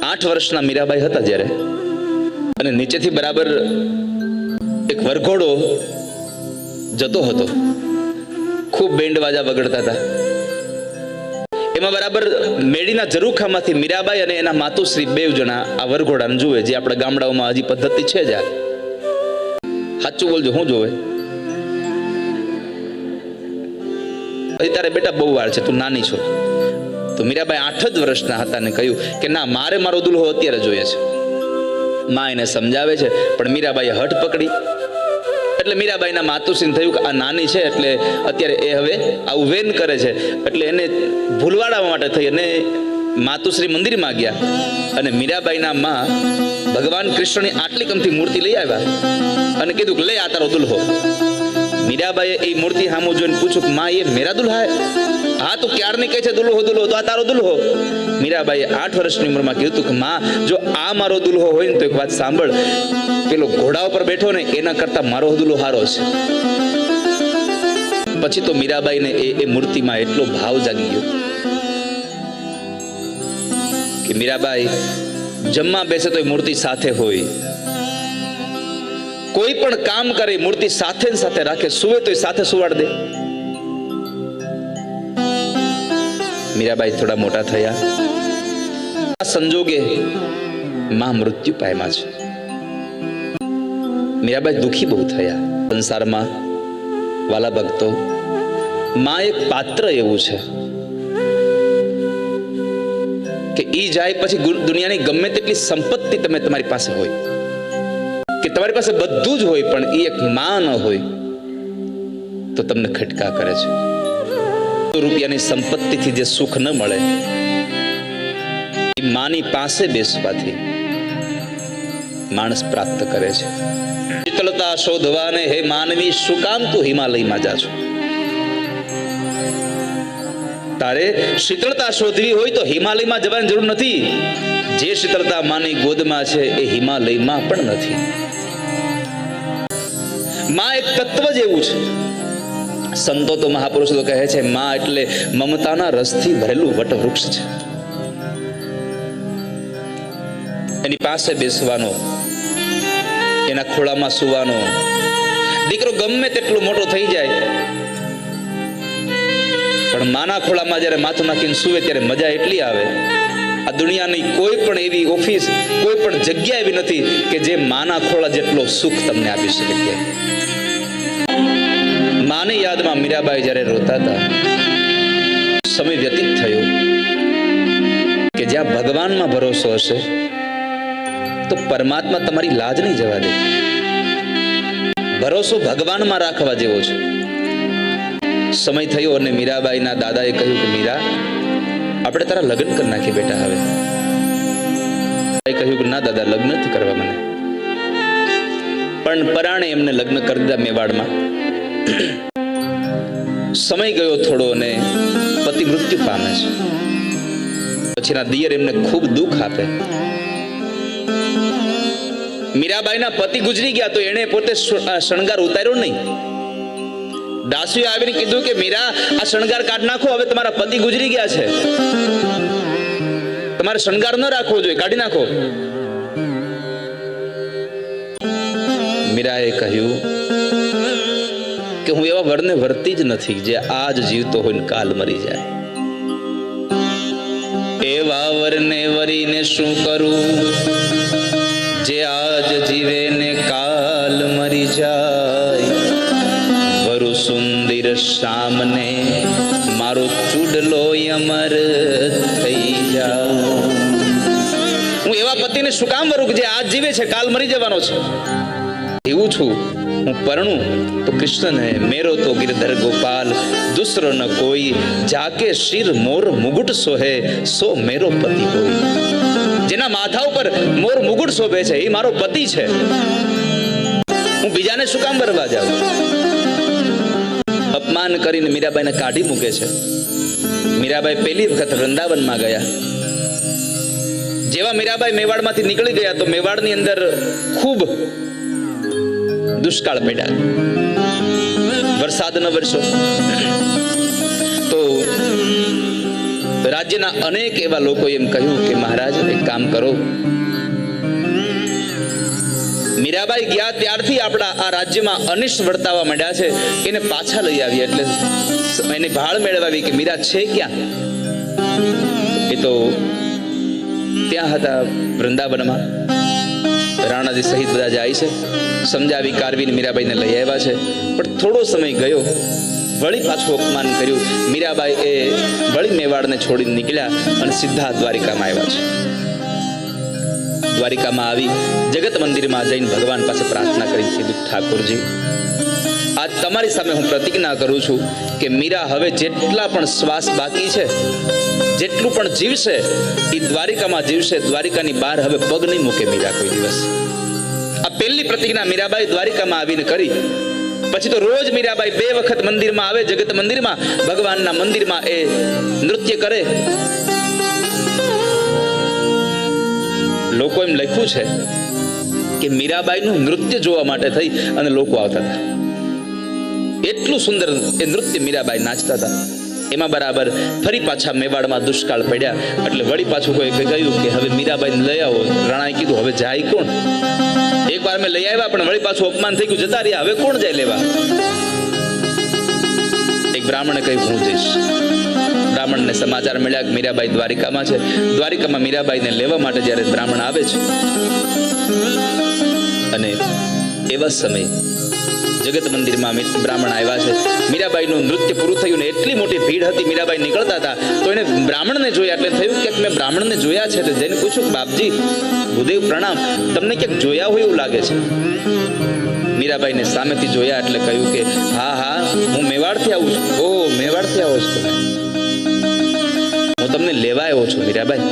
8 વર્ષના મીરાબાઈ હતા જ્યારે, અને નીચેથી બરાબર એક વરઘોડો જતો હતો, ખૂબ બેન્ડ વાજા વગડતા હતા. એમાં બરાબર મેડીના ઝરૂખામાંથી મીરાબાઈ અને એના માતુશ્રી બેવ જણા આ વરઘોડાને જુએ, જે આપણા ગામડાઓમાં હજી પદ્ધતિ છે જ. આ સાચું બોલજો, હું જોવે? હજી તારે બેટા બહુ વાર છે, તું નાની છો. તો મીરાબાઈ 8 જ વર્ષના હતા ને કહ્યું કે ના, મારે મારો દુલ્હો અત્યારે જોઈએ છે. માં એને સમજાવે છે, પણ મીરાબાઈએ હઠ પકડી. એટલે મીરાબાઈના માતુશ્રીને થયું કે આ નાની છે, એટલે અત્યારે એ હવે આવું વેન કરે છે, એટલે એને ભૂલવાડવા માટે થઈ અને માતુશ્રી મંદિરમાં ગયા. અને મીરાબાઈના માં ભગવાન કૃષ્ણની આટલી કમથી મૂર્તિ લઈ આવ્યા અને કીધું કે લે આ તારો દુલ્હો. મીરાબાઈએ એ મૂર્તિ સામું જોઈને પૂછ્યું કે માં, એ મેરા દુલ્હા હે? હા, તું ક્યારની કહે છે દુલ્હો દુલ્હો, તો આ તારો દુલ્હો. મીરાબાઈએ 8 વર્ષની ઉંમરમાં કીધું કે માં, જો આ મારો દુલ્હો હોય ને તો એક વાત સાંભળ, પેલો ઘોડા ઉપર બેઠો ને એના કરતા મારો દુલ્હો હારો છે. પછી તો મીરાબાઈને એ મૂર્તિમાં એટલો ભાવ જાગી ગયો કે મીરાબાઈ જમવા બેસે તો એ મૂર્તિ સાથે હોય, કોઈ પણ કામ કરે મૂર્તિ સાથે ને સાથે રાખે, સુવે તો સાથે સુવાડ દે. મીરાબાઈ થોડા મોટા થયા, આ સંજોગે માં મૃત્યુ પામ્યા છે. મીરાબાઈ દુખી બહુ થયા. સંસારમાં વાલા ભક્તો, માં એક પાત્ર એવું છે કે ઈ જાય પછી દુનિયાની ગમે તેટલી સંપત્તિ તમે તમારી પાસે હોય, કે તમારી પાસે બધું જ હોય, પણ એ એક માં ન હોય તો તમને ખટકા કરે છે. રૂપિયાની સંપત્તિથી જે સુખ ન મળે, એ માની પાસે બેસવાથી માણસ પ્રાપ્ત કરે છે. શીતળતા શોધવાને હે માનવી, શું કામ તું હિમાલયમાં જા છો? તારે શીતળતા શોધવી હોય તો હિમાલયમાં જવાની જરૂર નથી. જે શીતળતા માની ગોદમાં છે એ હિમાલયમાં પણ નથી. માં એક તત્વ જ એવું છે. સંતો તો મહાપુરુષો કહે છે, માં એટલે મમતાના રસથી ભરેલું વટવૃક્ષ છે. એની પાસે બેસવાનો, એના ખોળામાં સુવાનો. દીકરો ગમે તેટલો મોટો થઈ જાય, પણ માના ખોળામાં જ્યારે માથું નાખીને સુવે ત્યારે મજા એટલી આવે. આ દુનિયાની કોઈ પણ એવી ઓફિસ, કોઈ પણ જગ્યા એવી નથી કે જે માના ખોળા જેટલો સુખ તમને આપી શકે. માની યાદમાં મીરાબાઈ જ્યારે રોતા હતા, સમય વ્યતીત થયો કે જ્યાં ભગવાનમાં ભરોસો હશે તો પરમાત્મા તમારી લાજ નહીં જવા દે. ભરોસો ભગવાનમાં રાખવા જેવો છે. સમય થયો અને મીરાબાઈના દાદાએ કહ્યું કે મીરા, આપણે તારા લગ્ન કરી નાખીએ બેટા. હવે કહ્યું કે ના દાદા, લગ્ન નથી કરવા મને. પણ પરાણે એમને લગ્ન કરી દીધા મેવાડમાં. સમય ગયો થોડો અને પતિ મૃત્યુ પામે છે. પછીના દિયર એમને ખૂબ દુઃખ આપે. મીરાબાઈના પતિ ગુજરી ગયા તો એને પોતે શણગાર ઉતાર્યો નહીં. દાસીએ આવીને કીધું કે મીરા, આ શણગાર કાઢ નાખો, હવે તમારા પતિ ગુજરી ગયા છે, તમારે શણગાર ન રાખવો જોઈએ, કાઢી નાખો. મીરાએ કહ્યું કે હું એવા વરને વરતી જ નથી જે આજ જીવતો હોય ને કાલ મરી જાય. એવા વરને વરીને શું કરું જે આજ જીવે ને કાલ મરી જાય. વરુ સુંદર શામને મારો ચૂડલો અમર થઈ જાઓ. હું એવા પતિને શું કામ વરું કે જે આજ જીવે છે કાલ મરી જવાનો છે. એવું છું હું પરણું તો કૃષ્ણ હે, મેરો તો ગિરધર ગોપાલ, દૂસરો ન કોઈ, જાકે શિર મોર મુગુટ સોહે સો મેરો પતિ હોય. જેના માથા ઉપર મોર મુગુટ શોભે છે એ મારો પતિ છે. હું બીજાને શું કામ બરવા જાઉં? અપમાન કરીને મીરાબાઈને કાઢી મૂકે છે. મીરાબાઈ પહેલી વખત વૃંદાવનમાં ગયા. જેવા મીરાબાઈ મેવાડમાંથી નીકળી ગયા તો મેવાડની અંદર ખૂબ દુષ્કાળ પડ્યા. વરસાદ ન વરસો તો રાજ્યના અનેક એવા લોકો એમ કહ્યું કે મહારાજ એક કામ કરો, મીરાબાઈ ગયા ત્યારથી આપણા આ રાજ્યમાં અનિષ્ટ વર્તાવા માંડ્યા છે, એને પાછા લઈ આવી. એટલે એની ભાળ મેળવાવી કે મીરા છે ક્યાં. એ તો ત્યાં હતા વૃંદાવનમાં. રાણાજી સહિત બધા જાય છે, સમજાવી કારવીને મીરાબાઈને લઈ આવ્યા છે. પણ થોડો સમય ગયો, વળી પાછું અપમાન કર્યું. મીરાબાઈ એ વળી મેવાડને છોડીને નીકળ્યા અને સીધા દ્વારિકામાં આવ્યા છે. દ્વારિકામાં આવી જગત મંદિરમાં જઈને ભગવાન પાસે પ્રાર્થના કરી કીધું, ઠાકોરજી, આજ તમારી સામે હું પ્રતિજ્ઞા કરું છું કે મીરા હવે જેટલા પણ શ્વાસ બાકી છે, જેટલું પણ જીવશે એ દ્વારિકામાં જીવશે. દ્વારિકાની બહાર હવે પગ નહીં મૂકે મીરા કોઈ દિવસ. આ પહેલી પ્રતિજ્ઞા મીરાબાઈ દ્વારિકામાં આવીને કરી. પછી તો રોજ મીરાબાઈ 2 વખત મંદિરમાં આવે, જગત મંદિરમાં, ભગવાનના મંદિરમાં એ નૃત્ય કરે. લોકો એમ લખ્યું છે કે મીરાબાઈનું નૃત્ય જોવા માટે થઈ અને લોકો આવતા હતા. એટલું સુંદર એ નૃત્ય મીરાબાઈ નાચતા હતા. એમાં બરાબર ફરી પાછા મેવાડમાં દુષ્કાળ પડ્યા. એટલે વળી પાછું કોઈ કહ્યું કે હવે મીરાબાઈને લઈ આવો. રાણાએ કીધું હવે જાય કોણ? એકવાર મેં લઈ આવ્યા પણ વળી પાછું અપમાન થઈ ગયું, જતા રહ્યા, હવે કોણ જાય લેવા? એક બ્રાહ્મણે કહ્યું હું જઈશ. બ્રાહ્મણને સમાચાર મળ્યા કે મીરાબાઈ દ્વારિકામાં છે. દ્વારિકામાં મીરાબાઈને લેવા માટે જ્યારે બ્રાહ્મણ આવે છે અને એવા સમયે જગત મંદિરમાં બ્રાહ્મણ આવ્યા છે. મીરાબાઈનું નૃત્ય પૂરું થયું ને એટલી મોટી ભીડ હતી, મીરાબાઈ નીકળતા હતા તો એને બ્રાહ્મણને જોયા. એટલે થયું કે મેં બ્રાહ્મણને જોયા છે. જઈને પૂછ્યું, બાપજી ભૂદેવ પ્રણામ, તમને ક્યાંક જોયા હોય એવું લાગે છે. મીરાબાઈને સામેથી જોયા એટલે કહ્યું કે હા હા, હું મેવાડથી આવું છું. ઓહ, મેવાડથી આવો છો તમે? હું તમને લેવા આવ્યો છું મીરાબાઈ.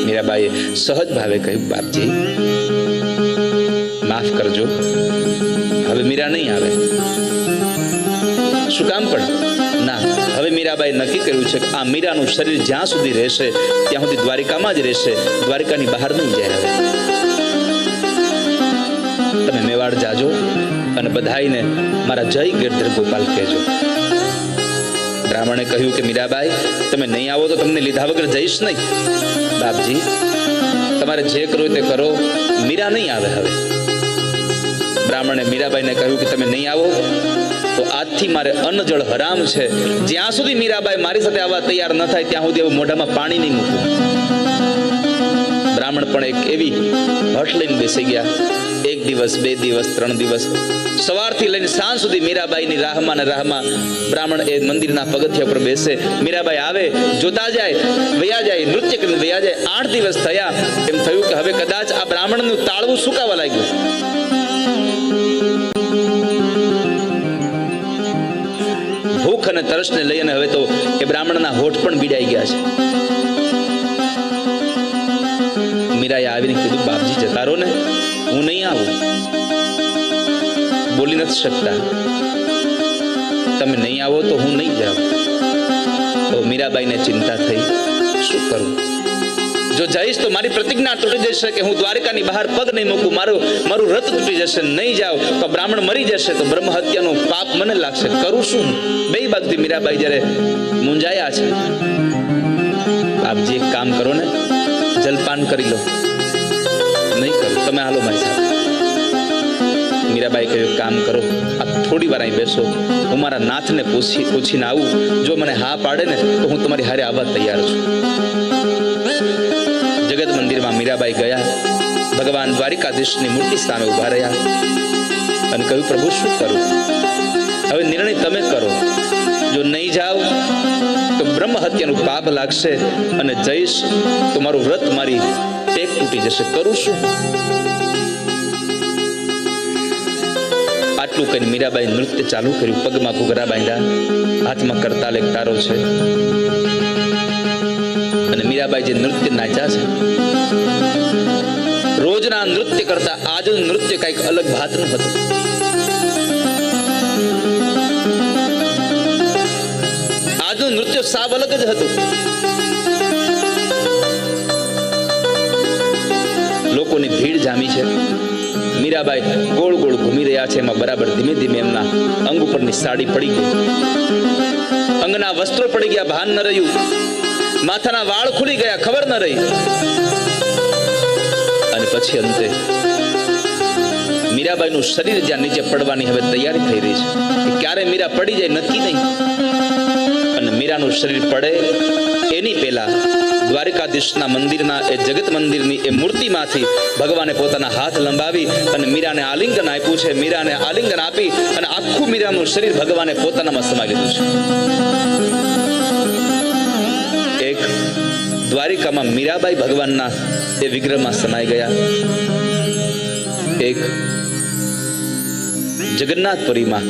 મીરાબાઈએ સહજ ભાવે કહ્યું, બાપજી માફ કરજો, હવે મીરા નહીં આવે. શું કામ? પણ ના, હવે મીરાબાઈ નક્કી કર્યું છે કે આ મીરાનું શરીર જ્યાં સુધી રહેશે ત્યાં સુધી દ્વારિકામાં જ રહેશે, દ્વારિકાની બહાર નહીં જાય. હવે તમે મેવાડ જાજો અને બધાઈને મારા જય ગિરધર ગોપાલ કહેજો. બ્રાહ્મણે કહ્યું કે મીરાબાઈ તમે નહીં આવો તો તમને લીધા વગર જઈશ નહીં. બાપજી તમારે જે કરવું તે કરો, મીરા નહીં આવે. હવે બ્રાહ્મણે મીરાબાઈને કહ્યું કે તમે નહીં આવો તો આજથી મારે અન્ન જળ હરામ છે. જ્યાં સુધી મીરાબાઈ મારી સાથે આવવા તૈયાર ન થાય ત્યાં સુધી મોઢામાં પાણી નહીં મૂકવું. બ્રાહ્મણ પણ એક એવી હઠ લઈને બેસી ગયા. 1 દિવસ, 2 દિવસ, 3 દિવસ, સવારથી લઈને સાંજ સુધી મીરાબાઈની રાહમાં ને રાહમાં બ્રાહ્મણ એ મંદિરના પગથિયા ઉપર બેસે. મીરાબાઈ આવે, જોતા જાય, વયા જાય, નૃત્ય કરીને વયા જાય. 8 દિવસ થયા. એમ થયું કે હવે કદાચ આ બ્રાહ્મણનું તાળવું સુકાવા લાગ્યું. ભૂખ અને તરસને લઈને હવે તો એ બ્રાહ્મણના હોઠ પણ બીડાઈ ગયા છે. મીરાએ આવીને કીધું, બાપજી જતા રહો ને, હું નહીં આવું. બોલી નથી શકતા. તમે નહીં આવો તો હું નહીં જાઉં. તો મીરાબાઈને ચિંતા થઈ, શું કરું? જો જઈશ તો મારી પ્રતિજ્ઞા તૂટી જશે કે હું દ્વારિકાની બહાર પગ નહીં મૂકું. મારું રથ તૂટી જશે. નહીં જાઉં તો બ્રાહ્મણ મરી જશે, તો બ્રહ્મ હત્યાનું પાપ મને લાગશે. કરું શું? બે બાજુથી મીરાબાઈ જ્યારે મૂંઝાયા છે. આપજી એક કામ કરો ને, જલપાન કરી લો. નહીં કરું, તમે હાલો મારી સાથે. મીરાબાઈ કહ્યું, કામ કરો, આપ થોડી વાર અહીં બેસો, હું મારા નાથને પૂછીને આવું. જો મને હા પાડે ને તો હું તમારી હારે આવવા તૈયાર છું. જગત મંદિરમાં મીરાબાઈ ગયા. ભગવાન દ્વારિકાધીશની મૂર્તિ સામે ઉભા રહ્યા અને કહ્યું, પ્રભુ શું કરું? હવે નિર્ણય તમે કરો. જો નહીં જાઓ તો બ્રહ્મ હત્યાનું પાપ લાગશે, અને જઈશ તો મારું વ્રત, મારી ટેક તૂટી જશે. કરું શું? આટલું કહીને મીરાબાઈ નૃત્ય ચાલુ કર્યું. પગમાં ઘૂઘરા બાંધ્યા, હાથમાં કરતાલ એક તારો છે, અને મીરાબાઈ જે નૃત્ય નાચ્યા છે, રોજના નૃત્ય કરતા આજનું નૃત્ય કઈક અલગ ભાતનું હતું. આજનું નૃત્ય સાવ અલગ જ હતું. લોકોની ભીડ જામી છે. મીરા મીરાબાઈ ગોળ ગોળ ઘૂમી રહ્યા છે, એમાં બરાબર ધીમે ધીમે એમના અંગ ઉપરની સાડી પડી ગઈ, અંગના વસ્ત્રો પડી ગયા, ભાન ન રહ્યું, માથાના વાળ ખુલી ગયા, ખબર ન રહી. અને પછી અંતે મીરાબાઈનું શરીર જ્યાં નીચે પડવાની હવે તૈયારી થઈ રહી છે કે ક્યારે મીરા પડી જાય નક્કી નહીં. અને મીરાનું શરીર પડે એની પહેલા દ્વારકાધીશના મંદિરના એ જગત મંદિરની એ મૂર્તિમાંથી ભગવાને પોતાના હાથ લંબાવી અને મીરાને આલિંગન આપ્યું છે. મીરાને આલિંગન આપી અને આખું મીરાનું શરીર ભગવાને પોતાનામાં સમાવી લીધું છે. એક દ્વારિકામાં મીરાબાઈ ભગવાનના એ વિગ્રહમાં સમાઈ ગયા, એક જગન્નાથપુરીમાં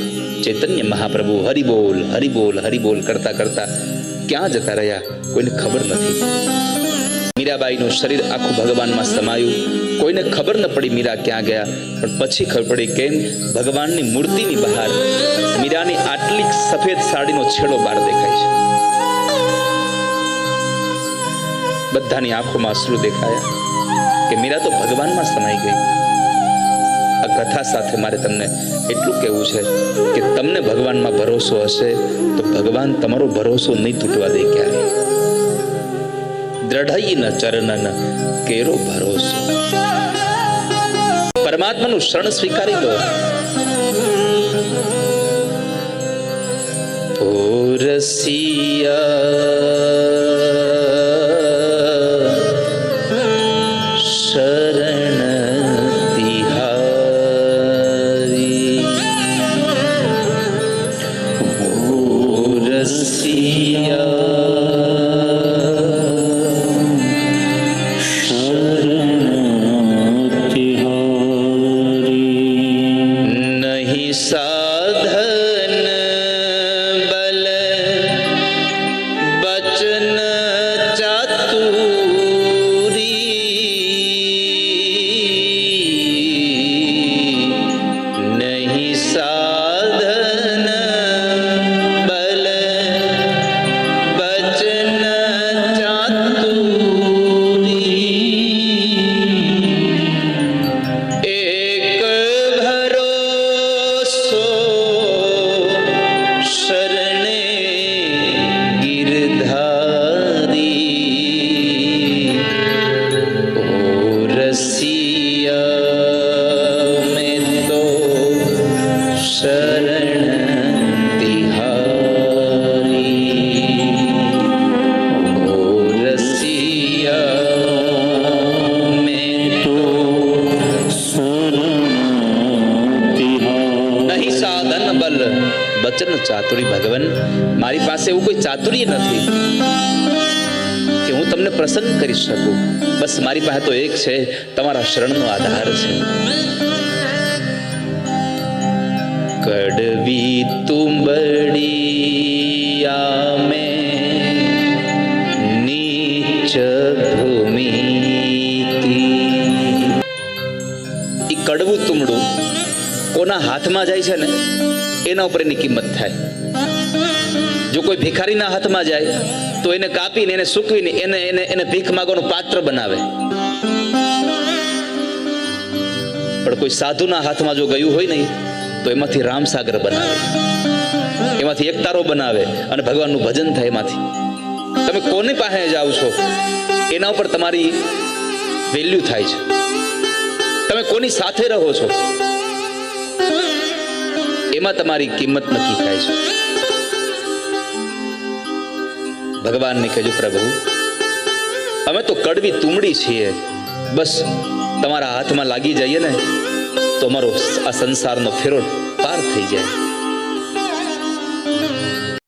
ચૈતન્ય મહાપ્રભુ હરિબોલ હરિબોલ હરિબોલ કરતા કરતા ક્યાં જતા રહ્યા કોઈને ખબર નથી. મીરાબાઈનું શરીર આખું ભગવાનમાં સમાયું, કોઈને ખબર ન પડી મીરા ક્યાં ગયા. પણ પછી ખબર પડી કેમ ભગવાનની મૂર્તિની બહાર મીરાની આટલી સફેદ સાડીનો છેડો બહાર દેખાય છે. બધાની આંખોમાં અશ્રુ દેખાયા કે મીરા તો ભગવાનમાં સમાઈ ગઈ. આ કથા સાથે મારે તમને એટલું કહેવું છે કે તમને ભગવાનમાં ભરોસો હશે તો ભગવાન તમારો ભરોસો નહીં તૂટવા દે ક્યારે. દ્રઢઈ ન ચરણન કેરો ભરોસો. પરમાત્માનું શરણ સ્વીકારી લો. ઓ રસિયા ચાતુરી. ભગવાન મારી પાસે એવું કોઈ ચાતુર્ય નથી કે હું તમને પ્રસન્ન કરી શકું. બસ મારી પાસે તો એક છે, તમારા શરણનો આધાર છે. કડવી તુંબડી આમે નીચ ભૂમિ. ઈ કડવું તુંબડું કોના હાથમાં જાય છે ને એના ઉપર એની કિંમત થાય. જો કોઈ ભિખારીના હાથમાં જાય તો એને કાપીને એને સૂકવીને એને ભીખ માંગવાનું પાત્ર બનાવે. પણ કોઈ સાધુના હાથમાં જો ગયું હોય ને તો એમાંથી રામસાગર બનાવે, એમાંથી એકતારો બનાવે અને ભગવાનનું ભજન થાય. એમાંથી તમે કોની પાસે જાઓ છો એના ઉપર તમારી વેલ્યુ થાય છે. તમે કોની સાથે રહો છો એમાં તમારી કિંમત નક્કી થાય છે. ભગવાનને કહેજો, પ્રભુ અમે તો કડવી તુમડી છીએ, બસ તમારા હાથમાં લાગી જઈએ ને તો અમારો આ સંસારનો ફેરો પાર થઈ જાય.